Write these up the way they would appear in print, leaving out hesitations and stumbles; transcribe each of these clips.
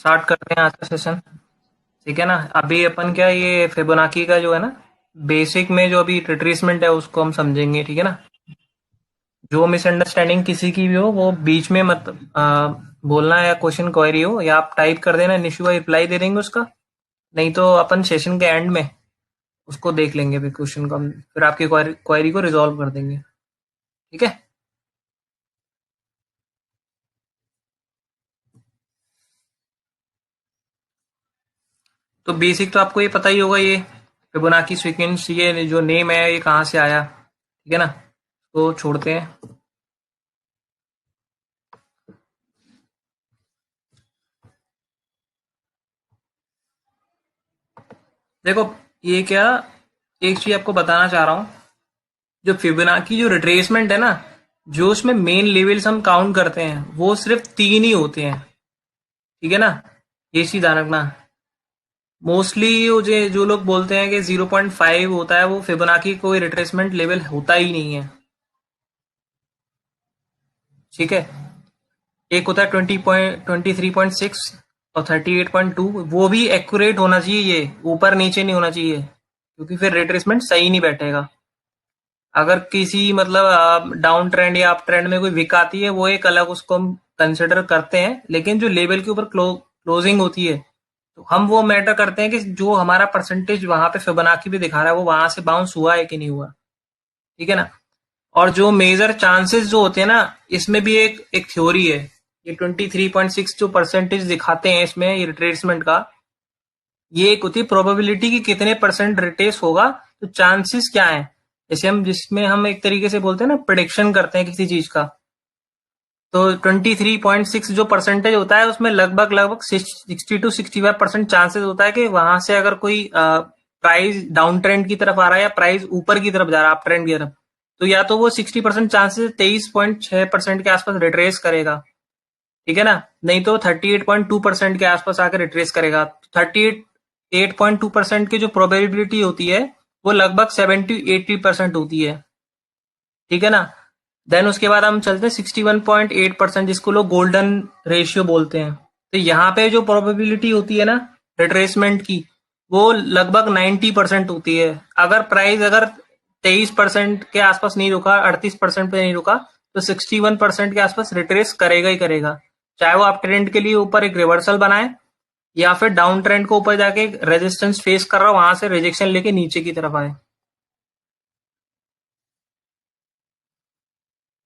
Start करते हैं आज का सेशन। ठीक है ना। अभी अपन क्या ये फिबोनाची का जो है ना, बेसिक में जो अभी रिट्रेसमेंट है उसको हम समझेंगे। ठीक है ना। जो मिसअंडरस्टैंडिंग किसी की भी हो वो बीच में मत बोलना, या क्वेश्चन क्वेरी हो या आप टाइप कर देना, निशु भाई रिप्लाई दे देंगे उसका। नहीं तो अपन सेशन के एंड में उसको देख लेंगे, फिर क्वेश्चन को हम फिर आपकी क्वेरी को रिजॉल्व कर देंगे। ठीक है। तो बेसिक तो आपको ये पता ही होगा, ये फिबोनाची सीक्वेंस, ये जो नेम है ये कहाँ से आया। ठीक है ना। तो छोड़ते हैं। देखो, ये क्या, एक चीज आपको बताना चाह रहा हूँ। जो फिबोनाची जो रिट्रेसमेंट है ना, जो उसमें मेन लेवल्स हम काउंट करते हैं वो सिर्फ तीन ही होते हैं। ठीक है ना। ये चीज ध्यान रखना। मोस्टली जो लोग बोलते हैं कि 0.5 होता है, वो फिबोनाची कोई रिट्रेसमेंट लेवल होता ही नहीं है। ठीक है। एक होता है 23.6 और 38.2, वो भी एक्यूरेट होना चाहिए, ये ऊपर नीचे नहीं होना चाहिए, क्योंकि फिर रिट्रेसमेंट सही नहीं बैठेगा। अगर किसी मतलब डाउन ट्रेंड या अप ट्रेंड में कोई विक आती है, वो एक अलग, उसको हम कंसिडर करते हैं, लेकिन जो लेवल के ऊपर क्लोजिंग होती है, तो हम वो मैटर करते हैं कि जो हमारा परसेंटेज वहां पे फिबोनाची भी दिखा रहा है वो वहां से बाउंस हुआ है कि नहीं हुआ। ठीक है ना। और जो मेजर चांसेस जो होते हैं ना, इसमें भी एक एक थ्योरी है। ये 23.6 जो परसेंटेज दिखाते हैं इसमें, ये रिट्रेसमेंट का, ये एक होती है प्रोबेबिलिटी की कितने परसेंट रिट्रेस होगा। तो चांसेस क्या है, जैसे हम जिसमें हम एक तरीके से बोलते हैं ना, प्रिडिक्शन करते हैं किसी चीज का। तो 23.6 जो परसेंटेज होता है उसमें लगभग लगभग 60 to 65% चांसेस होता है कि वहां से अगर कोई प्राइस डाउन ट्रेंड की तरफ आ रहा है या प्राइस ऊपर की तरफ जा रहा है अप ट्रेंड की तरफ, तो या तो वो 60% चांसेस 23.6% के आसपास रिट्रेस करेगा। ठीक है ना। नहीं तो 38.2% के आसपास आकर रिट्रेस करेगा। 38.2% की जो प्रोबेबिलिटी होती है वो लगभग 70-80% होती है। ठीक है ना। देन उसके बाद हम चलते हैं 61.8%, जिसको लोग गोल्डन रेशियो बोलते हैं। तो यहाँ पे जो प्रोबेबिलिटी होती है ना रिट्रेसमेंट की, वो लगभग 90% होती है। अगर प्राइस अगर 23% के आसपास नहीं रुका, 38% पे नहीं रुका, तो 61% के आसपास रिट्रेस करेगा ही करेगा। चाहे वो आप ट्रेंड के लिए ऊपर एक रिवर्सल बनाए, या फिर डाउन ट्रेंड को ऊपर जाके रेजिस्टेंस फेस कर रहा हो, वहां से रिजेक्शन लेके नीचे की तरफ आए।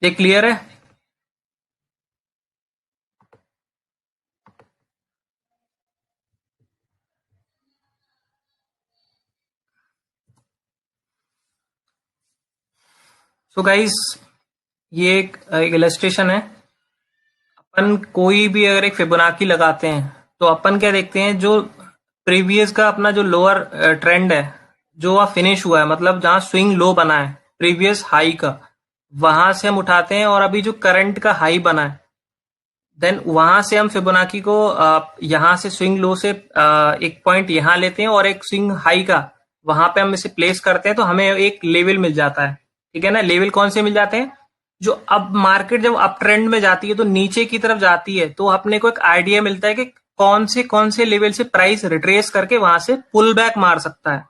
ये क्लियर है। सो गाइस, ये एक इलस्ट्रेशन है। अपन कोई भी अगर एक फिबोनाची लगाते हैं, तो अपन क्या देखते हैं, जो प्रीवियस का अपना जो लोअर ट्रेंड है, जो वह फिनिश हुआ है, मतलब जहां स्विंग लो बना है प्रीवियस हाई का, वहां से हम उठाते हैं, और अभी जो करंट का हाई बना है, देन वहां से हम फिबोनाची को यहाँ से स्विंग लो से एक पॉइंट यहाँ लेते हैं, और एक स्विंग हाई का वहां पे हम इसे प्लेस करते हैं, तो हमें एक लेवल मिल जाता है। ठीक है ना। लेवल कौन से मिल जाते हैं, जो अब मार्केट जब अप ट्रेंड में जाती है तो नीचे की तरफ जाती है, तो अपने को एक आइडिया मिलता है कि कौन से लेवल से प्राइस रिट्रेस करके वहां से पुल बैक मार सकता है।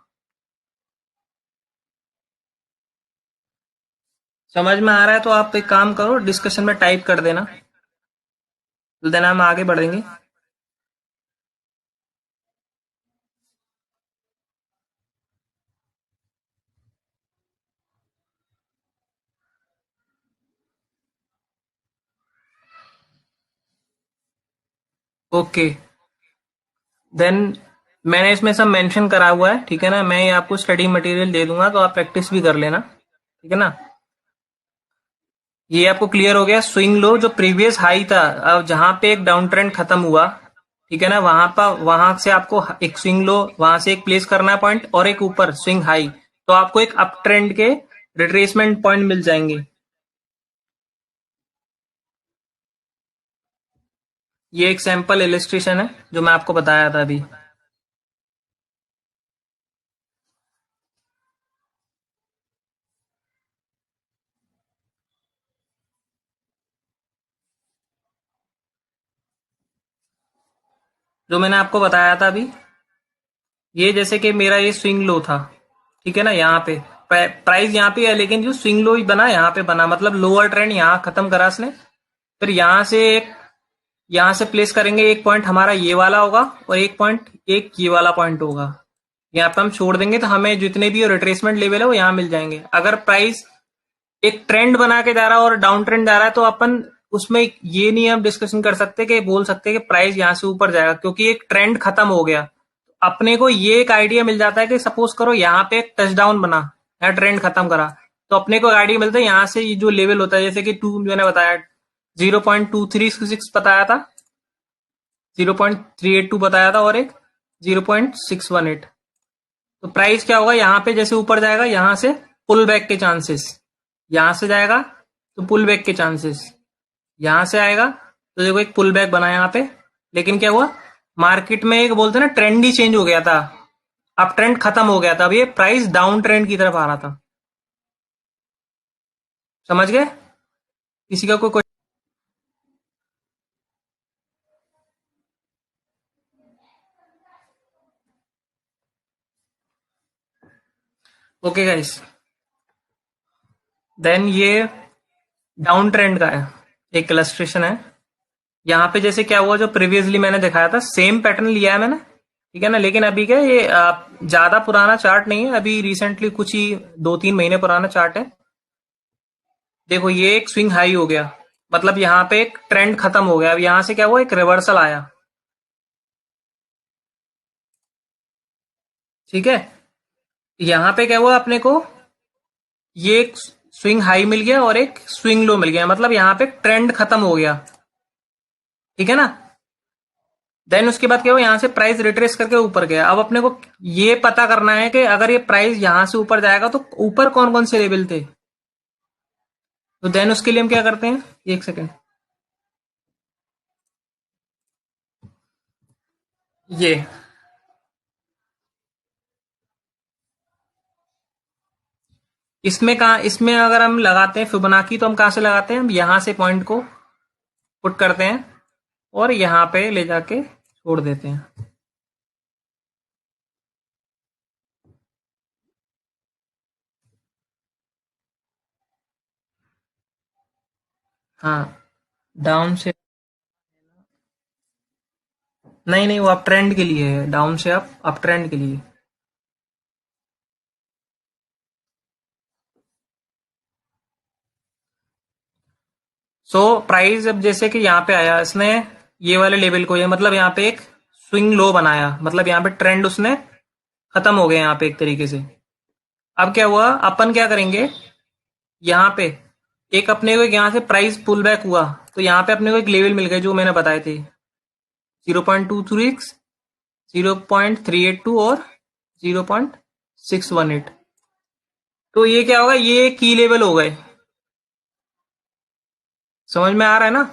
समझ में आ रहा है तो आप एक काम करो, डिस्कशन में टाइप कर देना, तो देना हम आगे बढ़ेंगे। ओके। देन मैंने इसमें सब मेंशन करा हुआ है। ठीक है ना। मैं ये आपको स्टडी मटेरियल दे दूंगा, तो आप प्रैक्टिस भी कर लेना। ठीक है ना। ये आपको क्लियर हो गया। स्विंग लो जो प्रीवियस हाई था, अब जहां पे एक डाउन ट्रेंड खत्म हुआ, ठीक है ना, वहां पर वहां से आपको एक स्विंग लो, वहां से एक प्लेस करना है पॉइंट, और एक ऊपर स्विंग हाई, तो आपको एक अप ट्रेंड के रिट्रेसमेंट पॉइंट मिल जाएंगे। ये एक सैंपल इलिस्ट्रेशन है जो मैं आपको बताया था अभी। जो मैंने आपको बताया था अभी, ये जैसे कि मेरा ये स्विंग लो था, ठीक है ना, यहाँ पे प्राइस यहाँ पे है, लेकिन जो स्विंग लो ही बना यहाँ पे बना, मतलब लोअर ट्रेंड यहाँ खत्म करा इसने। फिर यहाँ से प्लेस करेंगे, एक पॉइंट हमारा ये वाला होगा और एक पॉइंट एक ये वाला पॉइंट होगा। यहाँ पे हम छोड़ देंगे तो हमें जितने भी रिट्रेसमेंट लेवल है वो यहाँ मिल जाएंगे। अगर प्राइस एक ट्रेंड बना के जा रहा है और डाउन ट्रेंड जा रहा है तो अपन उसमें ये नहीं हम डिस्कशन कर सकते कि बोल सकते कि प्राइस यहाँ से ऊपर जाएगा, क्योंकि एक ट्रेंड खत्म हो गया। अपने को ये एक आइडिया मिल जाता है कि सपोज करो यहाँ पे एक टच डाउन बना या ट्रेंड खत्म करा, तो अपने को आइडिया मिलता है यहाँ से ये जो लेवल होता है, जैसे कि टू मैंने बताया 0.236 बताया था, 0.382 बताया था और एक 0.618। तो प्राइस क्या होगा, यहाँ पे जैसे ऊपर जाएगा यहाँ से पुल बैक के चांसेस, यहां से जाएगा तो पुल बैक के चांसेस, यहां से आएगा तो देखो एक पुल बैक बना यहाँ पे। लेकिन क्या हुआ, मार्केट में एक बोलते ना ट्रेंड ही चेंज हो गया था, अब ट्रेंड खत्म हो गया था, अब ये प्राइस डाउन ट्रेंड की तरफ आ रहा था। समझ गए? किसी का कोई क्वेश्चन? ओके गाइस, देन ये डाउन ट्रेंड का है, एक इलस्ट्रेशन है। यहाँ पे जैसे क्या हुआ, जो प्रीवियसली मैंने दिखाया था सेम पैटर्न लिया है मैंने, ठीक है ना। लेकिन अभी क्या ये ज्यादा पुराना चार्ट नहीं है, अभी रिसेंटली कुछ ही 2-3 महीने पुराना चार्ट है। देखो ये एक स्विंग हाई हो गया, मतलब यहाँ पे एक ट्रेंड खत्म हो गया। अब यहाँ से क्या हुआ, एक रिवर्सल आया, ठीक है। यहाँ पे क्या हुआ अपने को, ये एक स्विंग हाई मिल गया और एक स्विंग लो मिल गया, मतलब यहाँ पे ट्रेंड खत्म हो गया, ठीक है ना। देन उसके बाद क्या हुआ, यहाँ से प्राइस रिट्रेस करके ऊपर गया। अब अपने को ये पता करना है कि अगर ये प्राइस यहाँ से ऊपर जाएगा तो ऊपर कौन कौन से लेवल थे। तो देन उसके लिए हम क्या करते हैं, एक सेकेंड, ये इसमें कहा, इसमें अगर हम लगाते हैं फिबोनाची तो हम कहां से लगाते हैं, हम यहां से पॉइंट को पुट करते हैं और यहाँ पे ले जाके छोड़ देते हैं। हाँ, डाउन से नहीं, नहीं, वो अप ट्रेंड के लिए है, डाउन से अप ट्रेंड के लिए। सो प्राइस अब जैसे कि यहाँ पे आया इसने, ये वाले लेवल को, ये मतलब यहाँ पे एक स्विंग लो बनाया, मतलब यहाँ पे ट्रेंड उसने खत्म हो गया यहाँ पे एक तरीके से। अब क्या हुआ, अपन क्या करेंगे, यहाँ पे एक अपने को यहाँ से प्राइस पुल बैक हुआ तो यहाँ पे अपने को एक लेवल मिल गया जो मैंने बताए थे, 0.236, 0.382 और 0.618। तो ये क्या होगा, ये की लेवल हो गए। समझ में आ रहा है ना?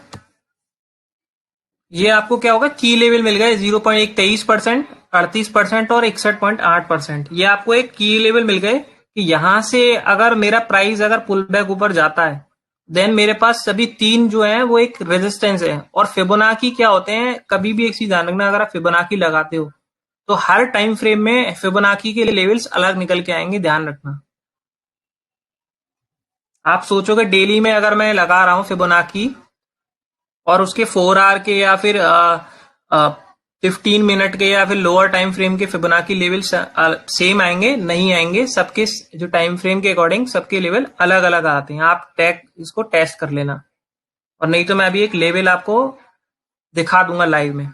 ये आपको क्या होगा, की लेवल मिल गए 0.23%, 38% और 61.8%। ये आपको एक की लेवल मिल गए कि यहां से अगर मेरा प्राइस अगर पुल बैक ऊपर जाता है, देन मेरे पास सभी तीन जो है वो एक रेजिस्टेंस है। और फिबोनाची क्या होते हैं, कभी भी एक चीज ध्यान रखना, अगर आप फिबोनाची लगाते हो तो हर टाइम फ्रेम में फिबोनाची के लेवल्स अलग निकल के आएंगे, ध्यान रखना। आप सोचोगे डेली में अगर मैं लगा रहा हूं फिबोनाची और उसके 4 आवर के या फिर 15 मिनट के या फिर लोअर टाइम फ्रेम के फिबोनाची लेवल सेम आएंगे, नहीं आएंगे। सबके जो टाइम फ्रेम के अकॉर्डिंग सबके लेवल अलग अलग आते हैं। आप इसको टेस्ट कर लेना, और नहीं तो मैं अभी एक लेवल आपको दिखा दूंगा लाइव में।